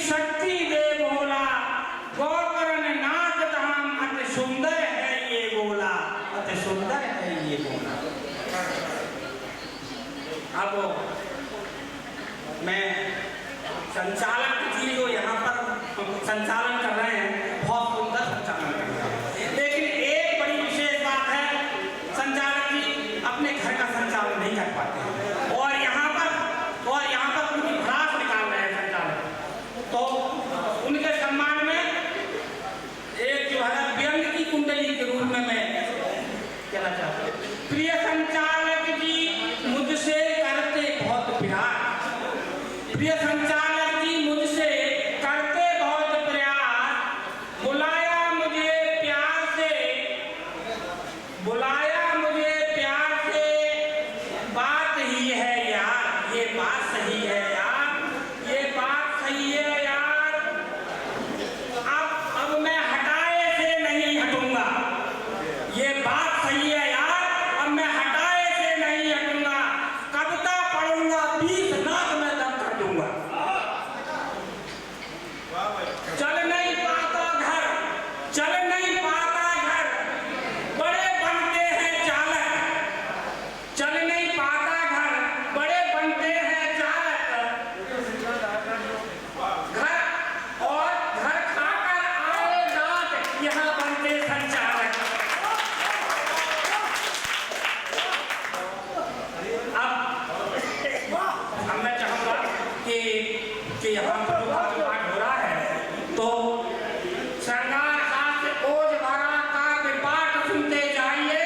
शक्ति दे भोला, गोकर्ण नाथ धाम अति सुंदर है ये गोला, अति सुंदर है ये गोला। अब मैं संचालक जी जो यहाँ पर संचालन कर रहे हैं, बहुत सुंदर संचालन कर रहे हैं, लेकिन एक बड़ी विशेष बात है, संचालक जी अपने घर का संचालन नहीं कर पाते हैं और यहाँ पर उनकी भड़ास निकाल रहे हैं संचालक। तो उनके सम्मान में एक जो है व्यंग की कुंडली के रूप में मैं कहना चाहता हूँ। प्रिय संचालक जी मुझसे करते बहुत प्यार, प्रिय संचालक जी मुझसे करते बहुत प्रयास, बुलाया मुझे प्यार से, बुलाया मुझे प्यार से, बात ही है यार, ये बात सही है यार, ये बात सही है यार। अब मैं हटाए से नहीं हटूंगा, ये बात सही है यार, अब मैं हटाए से नहीं हटूंगा, कविता पढ़ूंगा 20 लाख में दम कर दूंगा। चल नहीं पाता घर, चल नहीं पाता घर, बड़े बनते हैं चालक, चल नहीं पाता घर, बड़े बनते हैं चालक, घर और घर खाकर आए दांत, यहाँ बनते संचालक। अब मैं चाहूंगा कि यहाँ पर जो पाठ हो रहा है, तो श्रृंगार हास्य ओज भरा काव्य पाठ सुनते जाइए।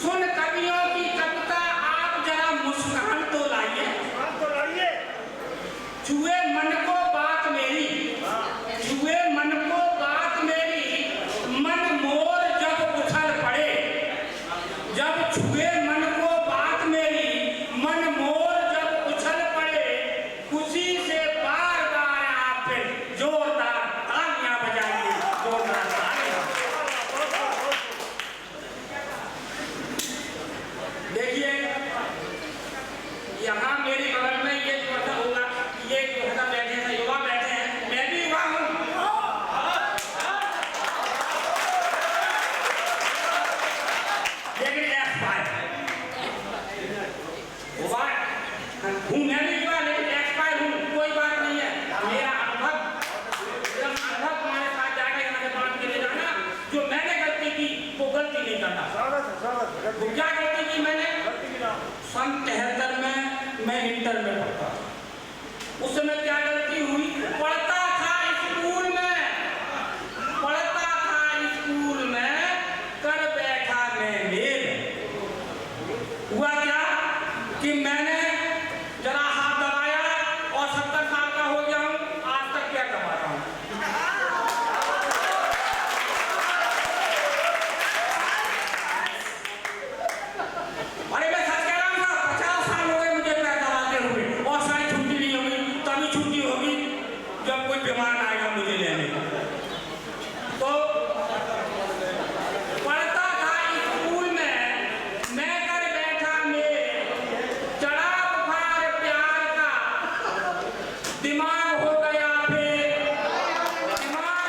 सुन कवियों की कविता आप जरा मुस्कान तो लाइए, छुए मन को बात मेरी, छुए मन को बात मेरी, मन मोर जब उछल पड़े, जब छुए मन को बात मेरी, मन मोर जब उछल पड़े, खुशी से बार बार आप जोरदार तालियां बजाइए, जोरदार तालियां। देखिए यहाँ मेरे बगल में ये जो है होगा, ये जो है बैठे हैं, युवा बैठे हैं, मैं भी युवा हूँ। लेकिन एक्सपायर हूँ, मैं भी युवा लेकिन एक्सपायर हूँ, कोई बात नहीं है। मेरा अनुभव हमारे साथ जाएगा, यहाँ से बात के लिए जाना, जो मैंने गलती की वो गलती नहीं करता। वो क्या गलती की मैंने? सन 73 में मैं इंटर में पढ़ता, उस समय क्या गलती हुई, पढ़ता था स्कूल में, पढ़ता था स्कूल में, कर बैठा मैं मेल। हुआ क्या कि मैंने जरा हाथ दबाया और 70 साल का हो गया हूँ, आज तक क्या दबा रहा हूँ। अरे मैं सच कह रहा हूँ, 50 साल हो गए मुझे पैर दबाते हुए, और सारी छुट्टी नहीं होगी, तभी छुट्टी होगी जब कोई बीमार आएगा मुझे लेने। तो पढ़ता था स्कूल में, मैं कर बैठा मेल, चढ़ा बुखार प्यार का, दिमाग हो गया फेल, दिमाग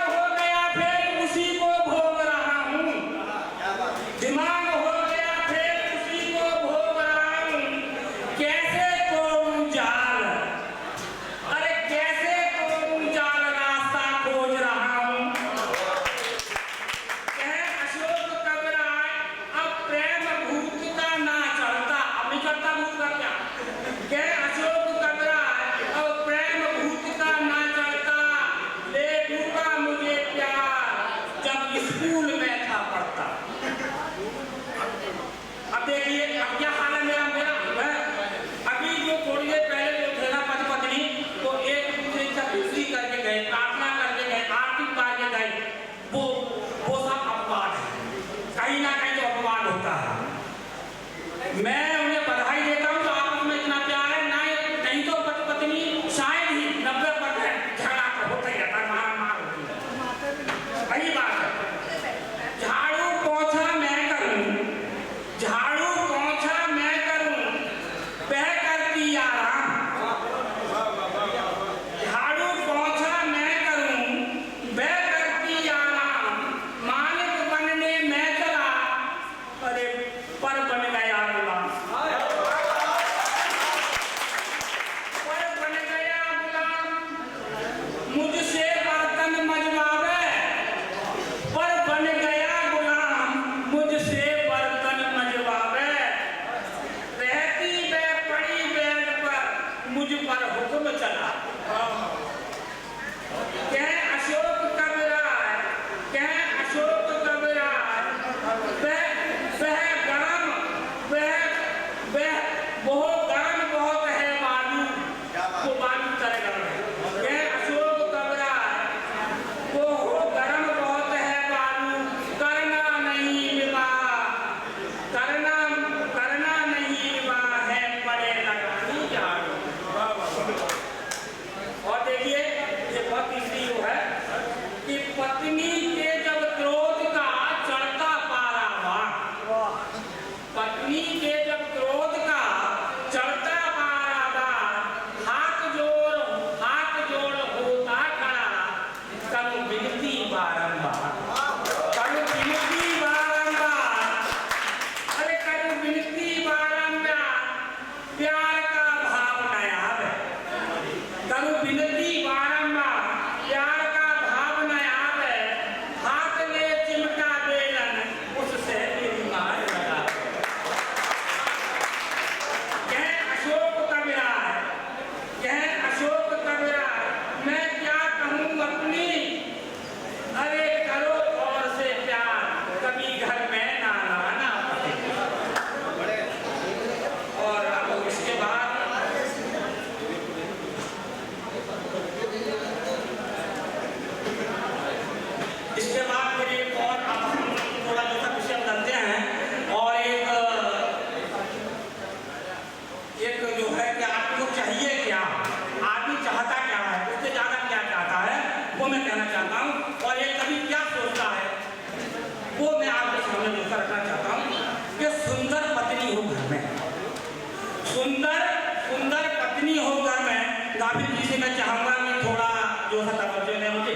हो गया फेल, उसी को भोग रहा हूँ, दिमाग हो गया फेल, उसी को भोग रहा हूँ। कैसे तोड़ूं जाल, अरे कैसे तोड़ूं जाल, रास्ता खोज रहा हूँ। कह अशोक कबराय अब प्रेम भूत का ना चलता, अब नहीं चलता भूत का क्या, कह अशोक कबराय अब प्रेम भूत का ना चलता, ले लूंगा मुझे प्यार जब स्कूल में था पढ़ता। अब देखिए अब क्या हाल है मेरा अभी जो थोड़ी देर पहले जो थे ना पति पत्नी, तो एक दूसरे से विनती करके गए, प्रार्थना करके गए, आरती उतार के गए, वो सब अपवाद है, कहीं ना कहीं तो अपवाद होता है। मैं उन्हें बधाई देता हूँ, तो आपस में इतना प्यार है ना, सुंदर सुंदर पत्नी हो घर में। गाफिल जी से मैं चाहूंगा कि थोड़ा जो सा तवज्जो दें मुझे।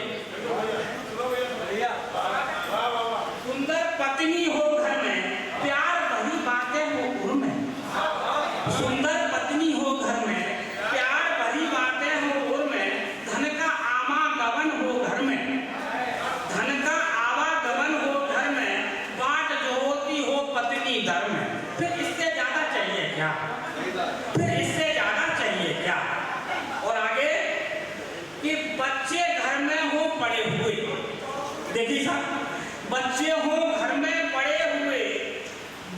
सुंदर पत्नी हो घर में, प्यार भरी बातें हो उर में। सुंदर पत्नी हो घर में, प्यार भरी बातें हो उर में। धन का आवागमन हो घर में, धन का आवागमन हो घर में। बाट जो होती हो पत्नी दर में। फिर इससे ज्यादा चाहिए क्या? फिर इससे ज्यादा चाहिए क्या? और आगे कि बच्चे घर में हो पड़े हुए। देखिए साहब, बच्चे हो घर में पड़े हुए,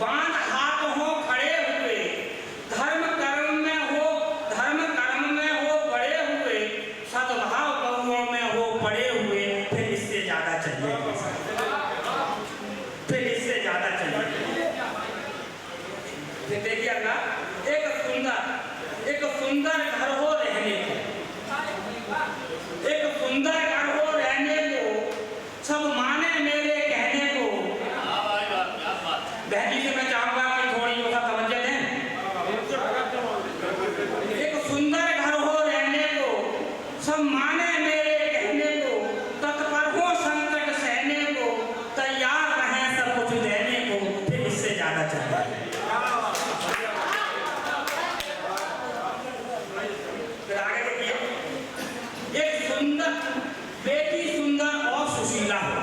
बांध हाथ हो खड़े हुए। धर्म कर्म में हो पड़े हुए। सद्भाव बहुओं में हो पड़े हुए। फिर इससे ज्यादा चाहिए? फिर इससे ज्यादा चाहिए? फिर देखिए अगला, एक सुंदर घर हो रहने को। एक सुंदर घर हो रहने को, सब माने मेरे कहने को। बहनी से मैं चाहूंगा कि थोड़ी सा तवज्जो दें। एक सुंदर घर हो रहने को, सब माने मेरे कहने को। तत्पर हो संकट सहने को, तैयार रहें सब कुछ देने को। फिर इससे ज्यादा चाहिए? फिर आगे देखिए, एक सुंदर बेटी सुंदर और सुशीला हो।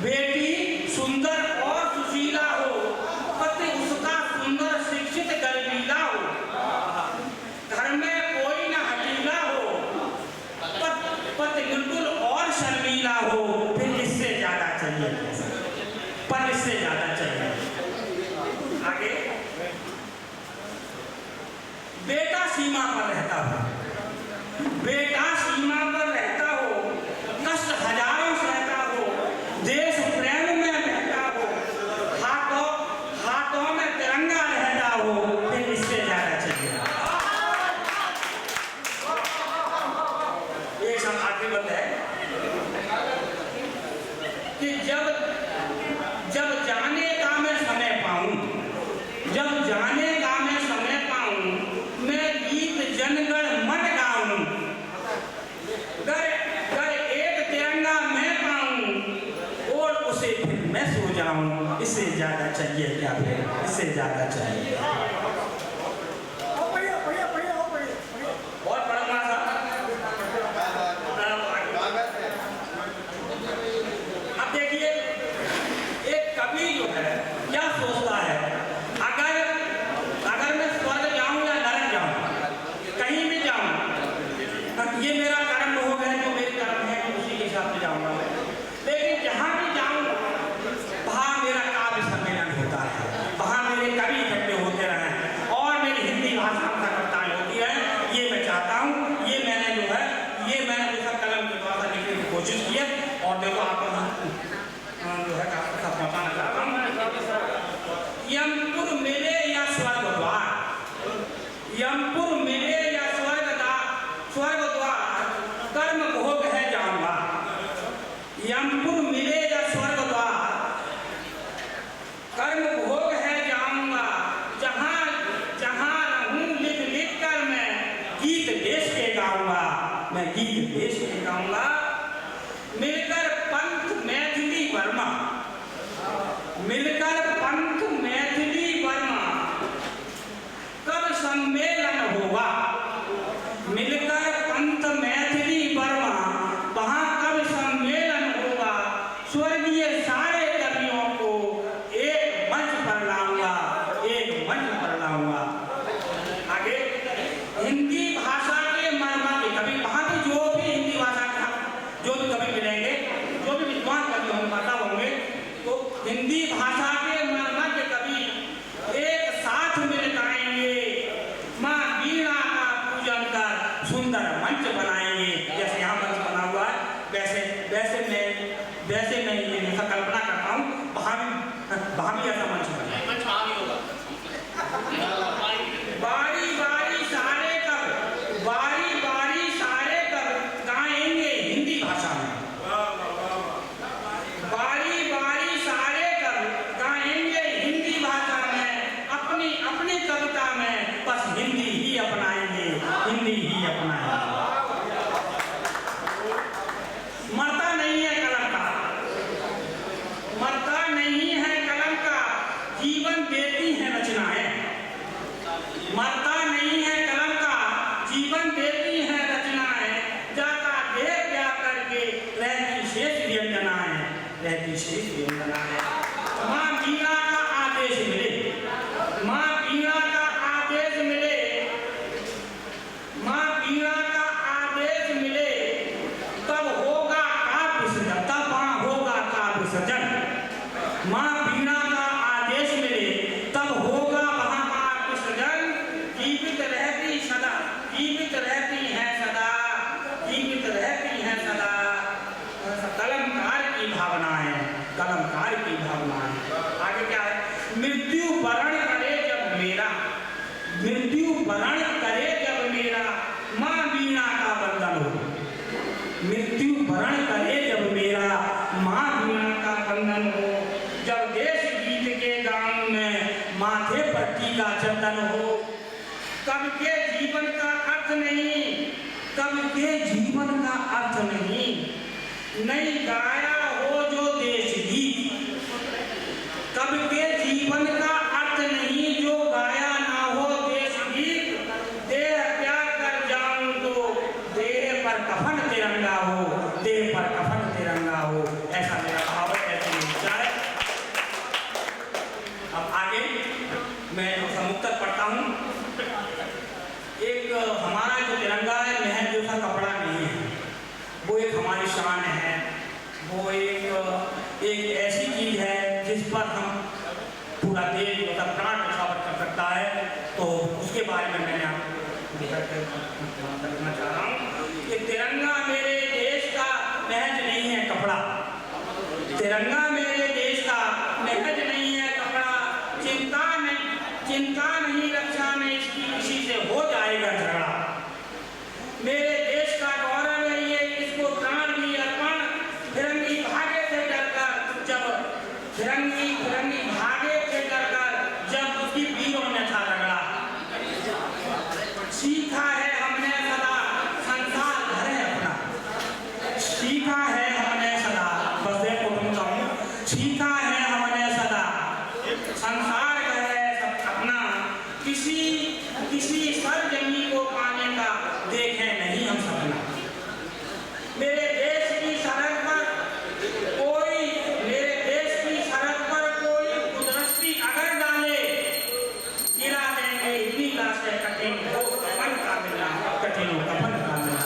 बेटी सुंदर और सुशीला हो, पति उसका सुंदर शिक्षित गर्वीला हो। घर में कोई न हटीला हो, पति बिल्कुल और शर्मीला हो। फिर इससे ज्यादा चाहिए? पर इससे ज्यादा चाहिए? आगे, बेटा सीमा पर रहता हो। बेटा सीमा पर रहता हो, कष्ट हजारों सहता हो। देश प्रेम में बहता हो, हाथों में तिरंगा रहता हो। फिर इससे ज्यादा चाहिए? एक सब आखिरी बात है कि जब जाने का मैं समय पाऊं, जब जाने का मैं समय पाऊं, मैं गीत जनगण मन गाऊं। घर एक तिरंगा मैं पाऊं, और उसे फिर मैं सो जाऊं। इससे ज्यादा चाहिए क्या? फिर इससे ज्यादा चाहिए? और पढ़ना था। अब देखिए, एक कवि जो है क्या सोचता है, अगर मैं स्वर्ग जाऊं या नरक जाऊं, कहीं भी जाऊं, ये मेरा कर्म हो गया, जो मेरे कर्म है उसी के हिसाब से जाऊंगा। लेकिन जहां भी जाऊं, वहां मेरा काव्य सम्मेलन होता है, वहां मेरे कवि इकट्ठे होते रहे और मेरी हिंदी भाषा में कविताएं होती है। ये मैं चाहता हूँ, ये मैंने जो है कलम की भाषा लिखने की कोशिश की है। और देखो आपको जो है पहुंचाना चाहता हूँ। यमपुर मिले या स्वर्ग द्वार, यमपुर मिले या स्वर्ग द्वार, कर्म भोग है जाऊंगा। यमपुर मिले या स्वर्ग द्वार, कर्म भोग है जाऊंगा। जहां रहूं लिख कर मैं गीत देश के गाऊंगा। मैं गीत देश के गाऊंगा। मिलकर पंथ मैथिली वर्मा, मिलकर पंथ मैथिली वर्मा, कब सम्मेलन होगा। मिलकर पंथ मैथिली वर्मा, वहां कब सम्मेलन होगा। स्वर्गीय सारे कवियों को एक मंच पर लाऊंगा, एक मंच पर लाऊंगा। आगे, हिंदी भाषा के मर्मा के कवि, वहां पे जो भी हिंदी भाषा का जो भी कवि मिलेंगे, जो भी विद्वान कवि होंगे, होंगे, तो हिंदी भाषा के मर्मा के कवि एक साथ मिल गाएंगे। माँ वीणा का पूजन कर सुंदर मंच बनाएंगे। जैसे यहाँ मंच बना हुआ है, वैसे मैं ये कल्पना करता हूँ, वहाँ भी ऐसा मंच बना। बारी बारी सारे कब गाएंगे हिंदी भाषा में। बारी बारी सारे कब गाएंगे हिंदी भाषा में। अपनी कविता में जीवन देती है रचनाएं, जाता देह क्या करके रहती शेष व्यंजनाएं, रहती शेष व्यंजनाएं। माँ मीरा का आदेश मिले, माँ मीरा का आदेश मिले, माँ मीरा का आदेश मिले, तब होगा काव्य सृजन, तब वहाँ होगा काव्य सृजन। माँ मीरा का आदेश मिले, तब होगा वहाँ काव्य सृजन। जीवित रहती सदा, जीवित रहती हैं सदा, जीवित रहती हैं सदा कलमकार की भावनाएं, कलमकार की भावनाएं। आगे क्या है? मृत्यु वरण करे जब मेरा, मृत्यु वरण करे जब मेरा, माँ वीणा का बंधन हो। मृत्यु वरण करे जब मेरा, माँ वीणा का बंधन हो। जब देश गीत के गान में माथे पर टीका चंदन हो। कब के जीवन का अर्थ नहीं, कब के जीवन का अर्थ नहीं, नहीं गाया हो जो देश गीत। कब के जीवन का अर्थ नहीं जो गाया ना हो देश गीत। देह त्याग कर जाऊं तो देह पर कफन तिरंगा हो, देह पर कफन तिरंगा हो, ऐसा मेरा भाव है, ऐसे विचार है। अब आगे मैं समुत्तर पढ़ता हूँ। एक हमारा जो तिरंगा है महल जैसा कपड़ा नहीं है, वो एक हमारी शान है, वो एक ऐसी चीज है जिस पर हम पूरा देश मतलब प्राण न्यौछावर कर सकता है। तो उसके बारे में मैंने आपको बताना चाह रहा हूँ कि तिरंगा मेरे देश का महज नहीं है कपड़ा, तिरंगा मेरे देश का महज नहीं है कपड़ा। चिंता नहीं रक्षा में इसकी, किसी से हो जाएगा झगड़ा। मेरे देश का गौरव है ये, इसको प्राण भी अर्पण। फिरंगी भागे से डरकर जब, फिरंगी भागे से डरकर जब उसकी वीरों ने था रगड़ा। सीखा है हमने सदा संसार घर है अपना, सीखा है हमने सदा, बस एक कुटुंब कहूँ, सीखा है हमने सदा संसार घर है अपना। किसी सरजमी को पाने का देखें नहीं हम सपना। मेरे देश की सरहद पर कोई, मेरे देश की सरहद पर कोई कुदरती अगर डाले, गिरा देंगे इतनी लाशें, कठिन हो कफन का मिलना, कठिन हो कफन का मिलना।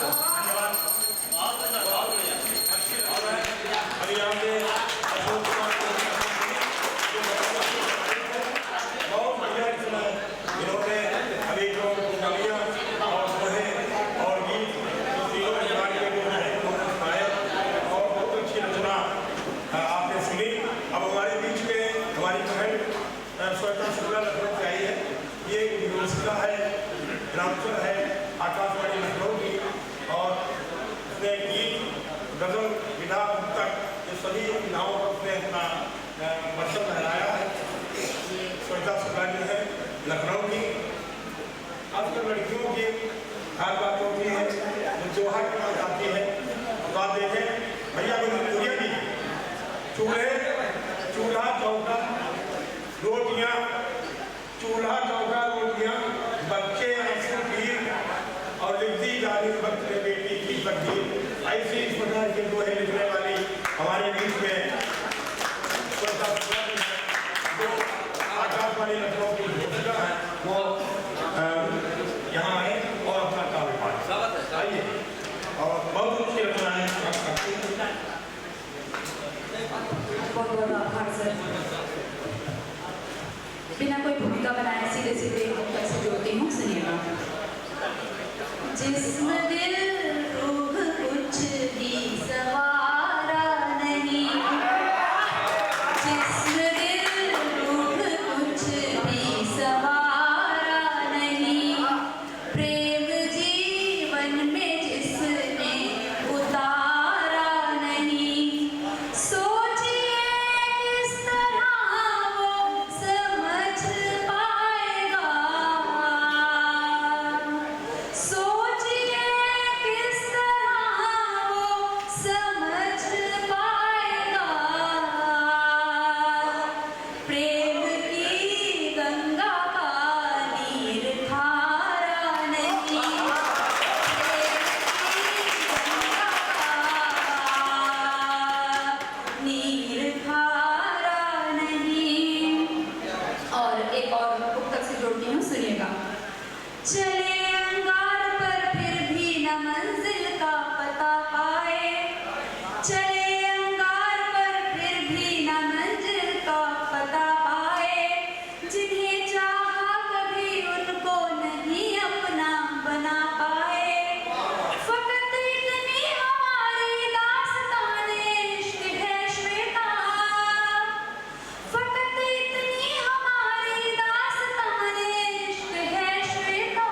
रामचंद्र है आकाशवाणी लखनऊ की, और उसने गीत गजल विधा तक ये सभी विधाओं पर उसने अपना मकसद लहराया है। श्वेता शुक्ला जी है लखनऊ की। आजकल लड़कियों की हर बात होती है जो जोहा की बात आती है, तो आप देखें भैया गुजरिया जी, चूल्हा चौका रोटियाँ, चूल्हा चौका रोटियाँ, बच्चे आंसू पीर और लिखती जानी वक्त में बेटी की तकदीर। ऐसी इस प्रकार के दोहे लिखने वाली हमारे बीच में जो आकाशवाणी लखनऊ की घोषणा है, वो यहाँ आए और अपना काम पाए। आइए, और बहुत अच्छी रचनाएं बहुत आभार सर। बिना कोई भूमिका बनाए सीधे सीधे कैसे जोड़ती हूँ, सुनिएगा। जिस्म दिल रूह कुछ भी सवारा नहीं, जिस्म दिल रूह कुछ भी सवारा नहीं, प्रेम जीवन में जिसने उतारा नहीं, सोचिए किस तरह वो समझ पाएगा, सोचिए चले अंगार पर फिर भी न मंजिल का पता पाए, चले अंगार पर फिर भी न मंजिल का पता पाए, जिन्हें चाहा कभी उनको नहीं अपना बना पाए। फकत इतनी हमारी दास्ताने इश्क है श्वेता, फकत इतनी हमारी दास्ताने इश्क है श्वेता,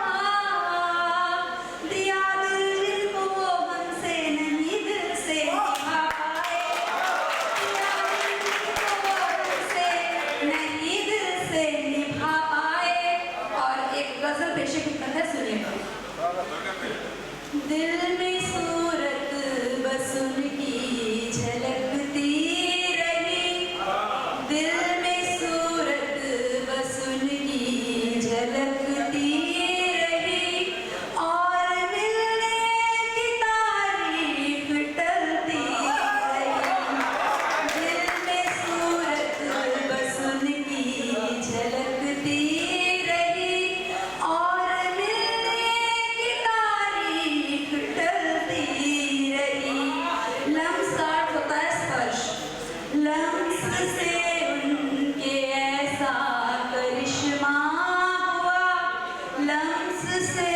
दिया दिल जिनको वो हमसे नहीं दिल से निभा पाए, दिया दिल जिनको वो हमसे नहीं दिल से निभा पाए। और एक गजल पेश की है, सुनिए। दिल में सूरत बस उनकी झलकती रही, दिल में सूरत बस उनकी झलकती रही, और मिलने की तारीफ टलती रही, दिल में सूरत बस उनकी झलकती रही, और मिलने की तारीफ टलती रही। लम्स का अर्थ होता है स्पर्श, लम्स से उनके ऐसा करिश्मा हुआ, लम्स से